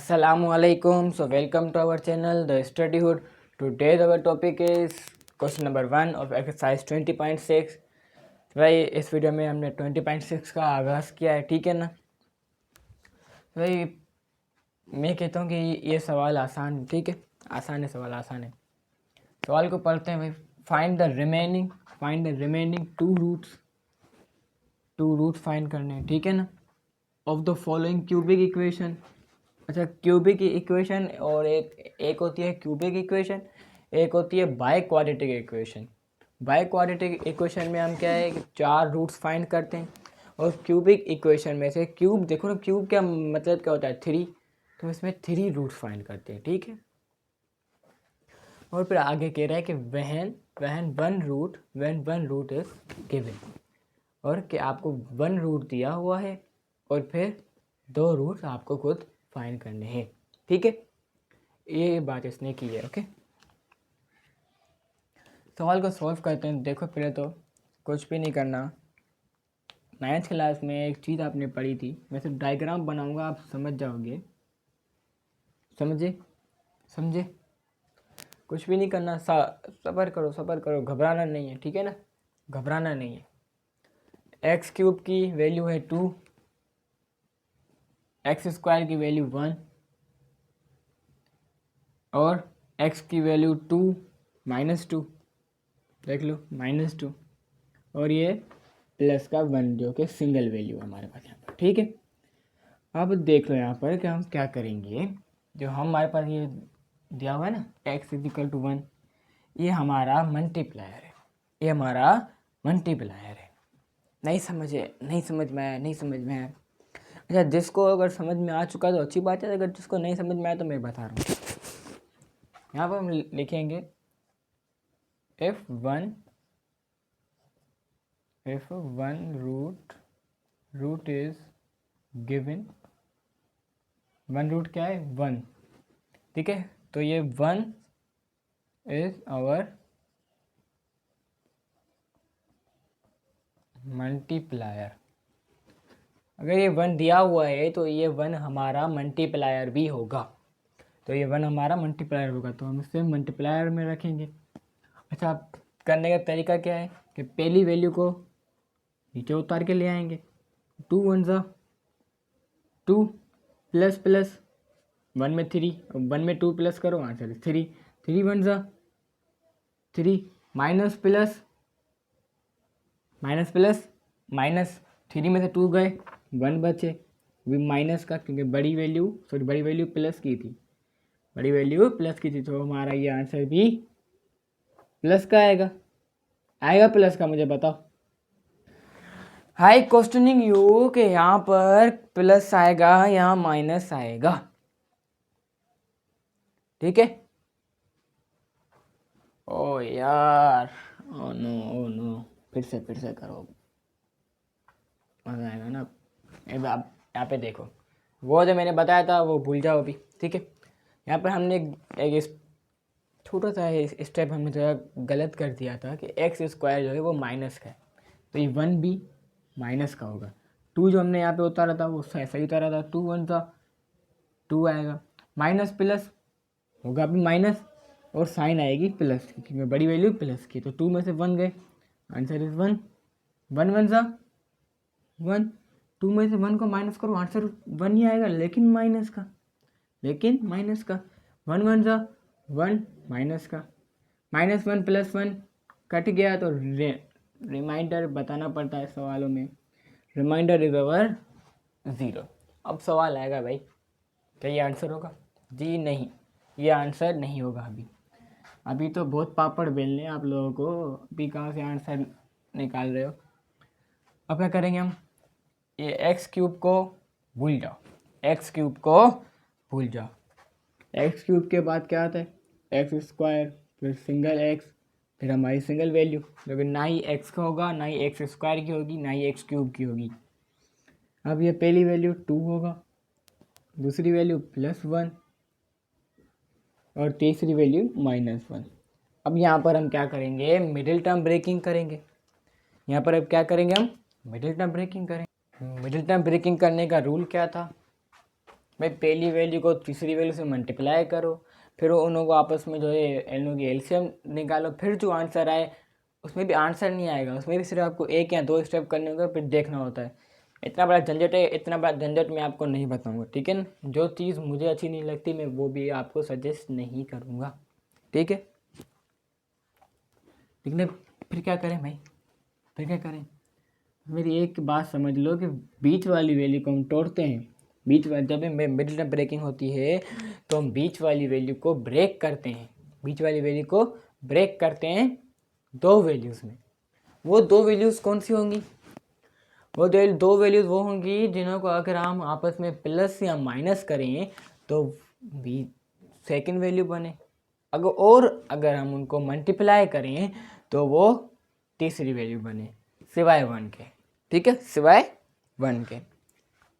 Assalamualaikum. So welcome to our channel, The Studyhood. Today our topic is question number 1 of exercise 20.6. भाई इस video में हमने 20.6 का आगाज़ किया है, ठीक है ना। भाई मैं कहता हूँ कि ये सवाल आसान, ठीक है, आसान है, सवाल आसान है। सवाल को पढ़ते हैं भाई। Find the remaining two roots find करने हैं, ठीक है ना, of the following cubic equation. अच्छा, क्यूबिक इक्वेशन और एक होती है क्यूबिक इक्वेशन, एक होती है biquadratic equation. Biquadratic equation में हम क्या है कि 4 रूट्स फाइंड करते हैं, और क्यूबिक इक्वेशन में से क्यूब, देखो ना क्यूब क्या मतलब क्या होता है, 3, तो इसमें 3 रूट्स फाइंड करते हैं, ठीक है। और फिर आगे कह रहा है कि वहन वन रूट इज गिवन, और कि आपको 1 रूट दिया हुआ है और फिर 2 रूट्स आपको खुद फाइंड करने हैं, ठीक है। ये बात इसने की है, ओके। सवाल को सॉल्व करते हैं। देखो पहले तो कुछ भी नहीं करना। 9th क्लास में एक चीज़ आपने पढ़ी थी, मैं सिर्फ डायग्राम बनाऊंगा, आप समझ जाओगे। समझे कुछ भी नहीं करना, सब्र करो, घबराना नहीं है, ठीक है ना, घबराना नहीं है। एक्स क्यूब की वैल्यू है 2, एक्स स्क्वायर की वैल्यू 1, और x की वैल्यू 2 -2, देख लो -2, और ये प्लस का 1 जो कि सिंगल वैल्यू है हमारे पास यहाँ पर, ठीक है। अब देख लो यहाँ पर कि हम क्या करेंगे। जो हमारे पास ये दिया हुआ है ना x = 1, ये हमारा मल्टीप्लायर है, नहीं समझ में आया। अच्छा, जिसको अगर समझ में आ चुका तो अच्छी बात है, अगर जिसको नहीं समझ में आया तो मैं बता रहा हूँ। यहाँ पर हम लिखेंगे if one root is given, 1 root क्या है 1, ठीक है। तो ये 1 इज आवर मल्टीप्लायर। अगर ये 1 दिया हुआ है तो ये 1 हमारा मल्टीप्लायर भी होगा, तो हम इसे मल्टीप्लायर में रखेंगे। अच्छा, करने का तरीका क्या है कि पहली वैल्यू को नीचे उतार के ले आएंगे। 2 1 ज़ा 2, प्लस 1 में 3, 1 में 2 प्लस करो, आंसर 3, 3 1 ज़ा 3, माइनस 3 में से 2 गए, 1 बचे, भी माइनस का, क्योंकि बड़ी वैल्यू प्लस की थी, तो हमारा ये आंसर भी प्लस का आएगा प्लस का। मुझे बताओ, हाई क्वेश्चनिंग यू कि यहाँ पर प्लस आएगा, यहाँ माइनस आएगा, ठीक है। ओ यार, ओ नो, फिर से करो, मजा आएगा ना। आप यहाँ पे देखो, वो जो मैंने बताया था वो भूल जाओ अभी, ठीक है। यहाँ पर हमने एक छोटा सा स्टेप हमने जो गलत कर दिया था कि एक्स स्क्वायर जो है वो माइनस का है, तो ये 1 भी माइनस का होगा। 2 जो हमने यहाँ पे उतारा था वो सही उतारा था, 2 1 था 2 आएगा, माइनस प्लस होगा भी माइनस, और साइन आएगी प्लस की, क्योंकि बड़ी वैल्यू प्लस की, तो 2 में से 1 गए, आंसर इज 1, 1 1 सा 1, 2 में से 1 को माइनस करो, आंसर 1 ही आएगा, लेकिन माइनस का 1 1 सा 1, -1 + 1 कट गया, तो रिमाइंडर बताना पड़ता है सवालों में, रिमाइंडर इज अवर 0। अब सवाल आएगा भाई, क्या ये आंसर होगा? जी नहीं, ये आंसर नहीं होगा। अभी तो बहुत पापड़ बेलने आप लोगों को, अभी कहाँ से आंसर निकाल रहे हो। अब क्या करेंगे हम, ये एक्स क्यूब को भूल जाओ, एक्स क्यूब के बाद क्या आता है एक्स स्क्वायर, फिर सिंगल एक्स, फिर हमारी सिंगल वैल्यू, लेकिन ना ही एक्स का होगा, ना ही एक्स स्क्वायर की होगी, ना ही एक्स क्यूब की होगी। अब ये पहली वैल्यू 2 होगा, दूसरी वैल्यू +1, और तीसरी वैल्यू -1। अब यहाँ पर हम क्या करेंगे, मिडिल टर्म ब्रेकिंग करेंगे। यहाँ पर अब क्या करेंगे हम, मिडिल टर्म ब्रेकिंग करेंगे। मिडिल टर्म ब्रेकिंग करने का रूल क्या था, भाई पहली वैल्यू को तीसरी वैल्यू से मल्टीप्लाई करो, फिर उन को आपस में जो है इन लोगों की एलसीएम निकालो, फिर जो आंसर आए उसमें भी आंसर नहीं आएगा, उसमें भी सिर्फ आपको 1 या 2 स्टेप करने होगा, फिर देखना होता है। इतना बड़ा झंझट है, इतना बड़ा झंझट मैं आपको नहीं बताऊंगा, ठीक है ना। जो चीज़ मुझे अच्छी नहीं लगती मैं वो भी आपको सजेस्ट नहीं करूँगा, ठीक है। लेकिन फिर क्या करें भाई, फिर क्या करें। मेरी एक बात समझ लो कि बीच वाली वैल्यू को हम तोड़ते हैं, बीच वाली जब भी मिडिल टर्म ब्रेकिंग होती है तो हम बीच वाली वैल्यू को ब्रेक करते हैं, बीच वाली वैल्यू को ब्रेक करते हैं 2 वैल्यूज़ में। वो 2 वैल्यूज़ कौन सी होंगी, वो 2 वैल्यूज़ वो होंगी जिन्हों को अगर हम आपस में प्लस या माइनस करें तो भी सेकंड वैल्यू बने, अगर हम उनको मल्टीप्लाई करें तो वो तीसरी वैल्यू बने, सिवाय 1 के, ठीक है, सिवाय 1 के।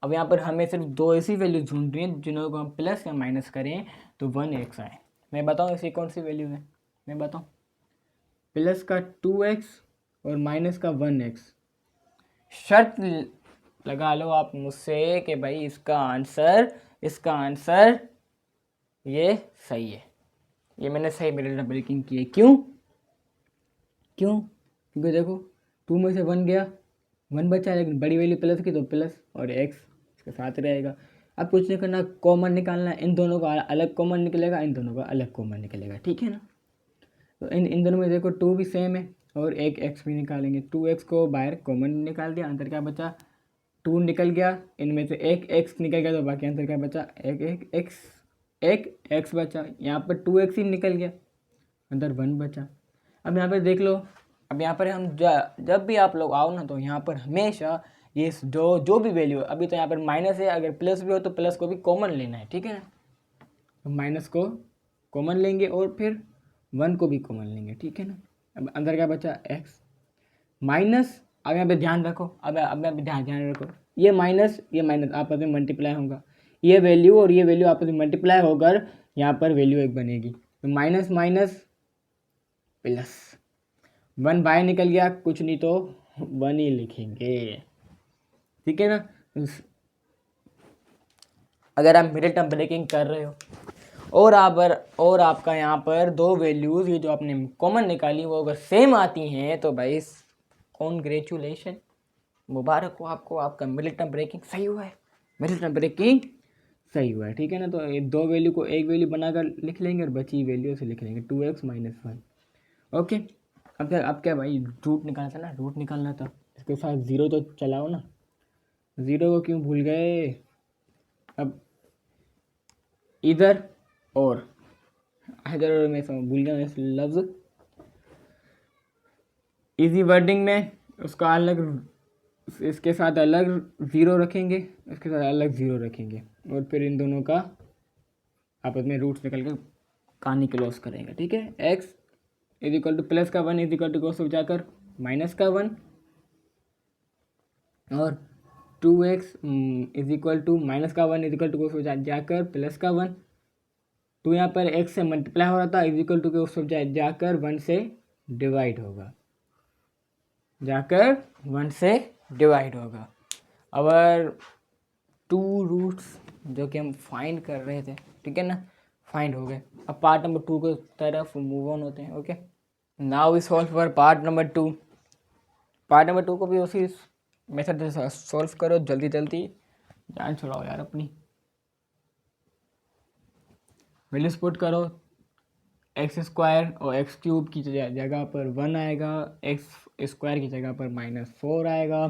अब यहाँ पर हमें सिर्फ 2 ऐसी वैल्यू ढूंढनी है जिन्हों को हम प्लस या माइनस करें तो 1x आए। मैं बताऊँ ऐसी कौन सी वैल्यू है, मैं बताऊँ, प्लस का 2x और माइनस का 1x। शर्त लगा लो आप मुझसे कि भाई इसका आंसर ये सही है, ये मैंने सही मिडिल टर्म ब्रेकिंग की है। क्यों, क्योंकि देखो 2 में से 1 गया, 1 बचा, लेकिन बड़ी वैल्यू प्लस की तो प्लस और x इसके साथ रहेगा। अब कुछ नहीं करना, कॉमन निकालना, इन दोनों का अलग कॉमन निकलेगा, इन दोनों का अलग कॉमन निकलेगा, ठीक है ना। तो इन दोनों में देखो 2 भी सेम है और एक x भी निकालेंगे, 2x को बाहर कॉमन निकाल दिया, अंदर क्या बचा, 2 निकल गया, इनमें से एक x निकल गया तो बाकी अंदर क्या बचा, एक x बचा, यहाँ पर 2x ही निकल गया, अंदर 1 बचा। अब यहाँ पर देख लो, अब यहाँ पर हम जब भी आप लोग आओ ना तो यहाँ पर हमेशा ये जो भी वैल्यू है, अभी तो यहाँ पर माइनस है, अगर प्लस भी हो तो प्लस को भी कॉमन लेना है, ठीक है ना। तो माइनस को कॉमन लेंगे और फिर 1 को भी कॉमन लेंगे, ठीक है ना। अब अंदर क्या बचा, x माइनस, अब यहाँ पे ध्यान रखो, अब यहाँ पे ध्यान रखो, ये माइनस आपस में मल्टीप्लाई होगा, ये वैल्यू और ये वैल्यू आपस में मल्टीप्लाई होकर यहाँ पर वैल्यू एक बनेगी, तो माइनस माइनस प्लस, 1 बाहर निकल गया, कुछ नहीं तो 1 ही लिखेंगे, ठीक है ना। अगर आप मिडिल टर्म ब्रेकिंग कर रहे हो और आपका यहाँ पर 2 वैल्यूज़ ये जो आपने कॉमन निकाली वो अगर सेम आती हैं तो भाई कॉन्ग्रेचुलेशन, मुबारक हो आपको, आपका मिडिल टर्म ब्रेकिंग सही हुआ है, मिडिल टर्म ब्रेकिंग सही हुआ है, ठीक है ना। तो ये 2 वैल्यू को एक वैल्यू बनाकर लिख लेंगे और बची वैल्यू से लिख लेंगे 2x - 1, ओके। अब क्या भाई, रूट निकालना था ना, रूट निकालना था, इसके साथ 0 तो चलाओ ना, 0 को क्यों भूल गए। अब इधर और मैं भूल गया इस लफ्ज़, इजी वर्डिंग में उसका अलग, इसके साथ अलग 0 रखेंगे, इसके साथ अलग 0 रखेंगे और फिर इन दोनों का आपस में रूट्स निकल के कहानी क्लोज करेंगे, ठीक है। x = प्लस का 1 = कोस जाकर माइनस का 1 और 2x = माइनस का 1 = कोस जाकर प्लस का 1, तो यहाँ पर x से मल्टीप्लाई हो रहा था, = कोस जाकर 1 से डिवाइड होगा, जाकर 1 से डिवाइड होगा। अवर 2 रूट्स जो कि हम फाइंड कर रहे थे, ठीक है ना, फाइंड हो गए। अब पार्ट नंबर 2 की तरफ मूव ऑन होते हैं, okay. Now we solve for part number 2। Part number 2 को भी उसी मेथड से सॉल्व करो, जल्दी जल्दी, जान छुड़ाओ यार अपनी। वैल्यूज पुट करो, x² और x³ की जगह पर 1 आएगा, x² की जगह पर -4 आएगा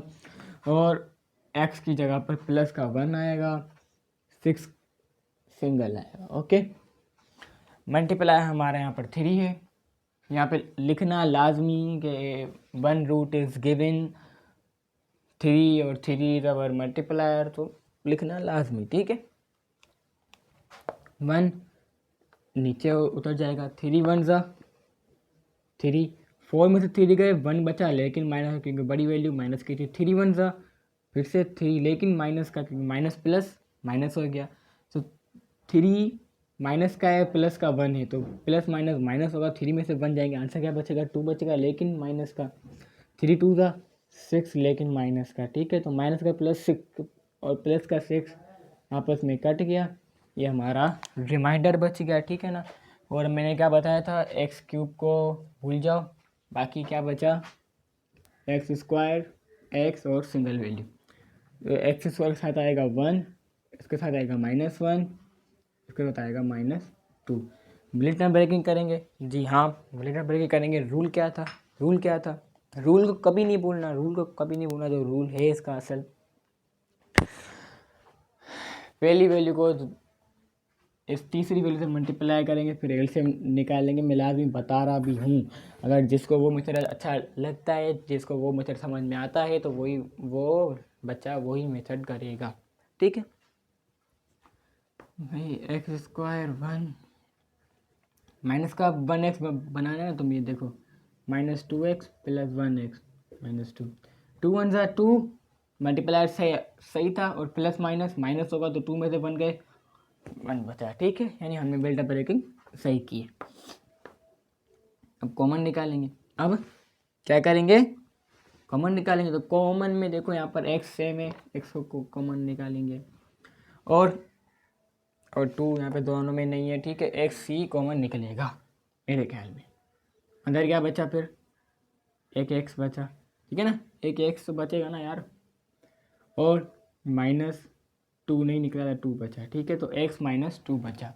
और x की जगह पर प्लस का 1 आएगा, 6 सिंगल आएगा, ओके। मल्टीप्लाई हमारे यहाँ पर 3 है, यहाँ पे लिखना लाजमी कि 1 रूट इज़ गिवन 3 और 3 इज अवर मल्टीप्लायर, तो लिखना लाजमी, ठीक है। 1 नीचे उतर जाएगा, 3 1 ज़ा 3, 4 में से 3 गए, 1 बचा, लेकिन माइनस, क्योंकि बड़ी वैल्यू माइनस की थी, 3 1 ज़ा फिर से 3, लेकिन माइनस का, क्योंकि माइनस प्लस माइनस हो गया, तो 3 माइनस का है, प्लस का 1 है, तो प्लस माइनस माइनस होगा, 3 में से 1 जाएंगे, आंसर क्या बचेगा, 2 बचेगा, लेकिन माइनस का, 3 2 ज़ा 6, लेकिन माइनस का, ठीक है। तो माइनस का प्लस 6 और प्लस का 6 आपस में कट गया, ये हमारा रिमाइंडर बच गया, ठीक है ना। और मैंने क्या बताया था, एक्स क्यूब को भूल जाओ, बाकी क्या बचा, एक्स स्क्वायर, एक्स और सिंगल वैल्यू। तो एक्स स्क्वायर के साथ आएगा 1, इसके साथ आएगा -1, इसके साथ आएगा -2। मिलिटरी ब्रेकिंग करेंगे, जी हाँ मिलिटरी ब्रेकिंग करेंगे। रूल क्या था, रूल क्या था, रूल को कभी नहीं भूलना, रूल को कभी नहीं भूलना, जो रूल है इसका असल। पहली वैल्यू को इस तीसरी वैल्यू से मल्टीप्लाई करेंगे, फिर एलसीएम निकालेंगे। मैं लाजमी बता रहा भी हूँ, अगर जिसको वो मेथड अच्छा लगता है, जिसको वो मेथड समझ में आता है, तो वो बच्चा वही मेथड करेगा, ठीक है भाई। एक्स स्क्वायर 1 माइनस का 1x बनाना है, तुम ये देखो, -2x + 1x -2, 2 1 ज़ा 2, मल्टीप्लायर सही था, और प्लस माइनस माइनस होगा तो 2 में से 1 गए, 1 बचा, ठीक है। यानी हमने बिल्ट अप ब्रेकिंग सही की है। अब कॉमन निकालेंगे, अब क्या करेंगे, कॉमन निकालेंगे। तो कॉमन में देखो यहाँ पर x सेम है, x को कॉमन निकालेंगे, और 2 यहाँ पे दोनों में नहीं है, ठीक है। x ही कॉमन निकलेगा मेरे ख्याल में। अंदर क्या बचा फिर, एक x बचा, ठीक है ना, एक x तो बचेगा ना यार, और -2 नहीं निकला था, 2 बचा, ठीक है। तो x -2 बचा।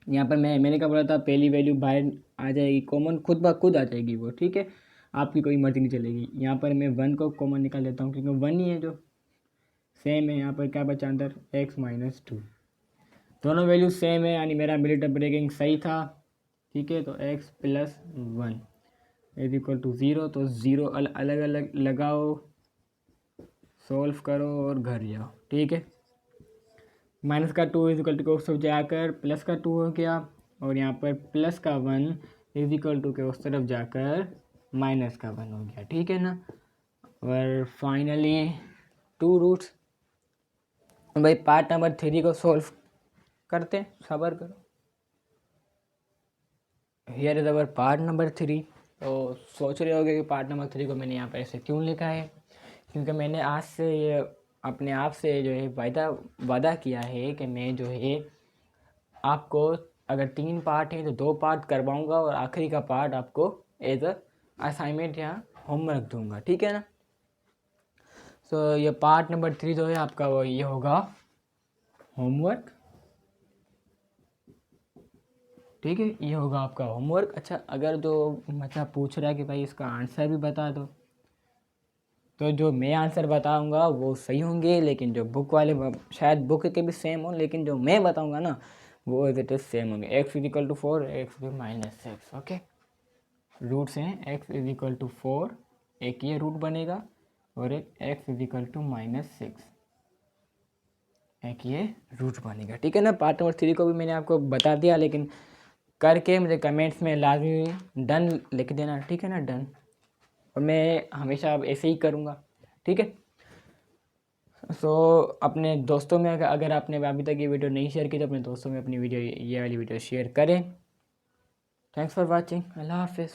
यहाँ पर मैंने क्या बोला था, पहली वैल्यू बाहर आ जाएगी, कॉमन खुद ब खुद आ जाएगी वो, ठीक है, आपकी कोई मर्जी नहीं चलेगी। यहाँ पर मैं 1 को कॉमन निकाल लेता हूँ, क्योंकि 1 ही है जो सेम है। यहाँ पर क्या बचा अंदर, x -2, दोनों वैल्यू सेम है, यानी मेरा मिलिटरी ब्रेकिंग सही था, ठीक है। तो x + 1 = 0, तो 0 अलग अलग लगाओ, सॉल्व करो और घर जाओ, ठीक है। माइनस का 2 = के उस तरफ जाकर प्लस का 2 हो गया, और यहाँ पर प्लस का 1 = के उस तरफ जाकर माइनस का 1 हो गया, ठीक है ना। और फाइनली 2 रूट्स। भाई पार्ट नंबर 3 को सॉल्व करते हैं, सब्र करो। Here is our part number 3। तो सोच रहे होगे कि पार्ट नंबर 3 को मैंने यहाँ पर ऐसे क्यों लिखा है, क्योंकि मैंने आज से ये अपने आप से जो है वादा किया है कि मैं जो है आपको, अगर 3 पार्ट हैं तो 2 पार्ट करवाऊँगा, और आखिरी का पार्ट आपको एज अ असाइनमेंट या होमवर्क दूंगा, ठीक है ना। सो ये पार्ट नंबर 3 जो है आपका वो ये होगा होमवर्क, ठीक है, ये होगा आपका होमवर्क। अच्छा, अगर जो बच्चा पूछ रहा है कि भाई इसका आंसर भी बता दो, तो जो मैं आंसर बताऊंगा वो सही होंगे, लेकिन जो बुक वाले शायद बुक के भी सेम हो, लेकिन जो मैं बताऊंगा ना वो एज इट इज सेम होंगे। x = 4, x -6, okay. रूट्स हैं x = 4, एक ये रूट बनेगा, और एक x = -6, एक ये रूट बनेगा, ठीक है ना। पार्ट नंबर 3 को भी मैंने आपको बता दिया, लेकिन करके मुझे कमेंट्स में लाजमी डन लिख देना, ठीक है ना, डन। और मैं हमेशा अब ऐसे ही करूँगा, ठीक है। सो अपने दोस्तों में अगर आपने अभी तक ये वीडियो नहीं शेयर की, तो अपने दोस्तों में अपनी वीडियो, ये वाली वीडियो शेयर करें। थैंक्स फॉर वॉचिंग, अल्लाह हाफिज़।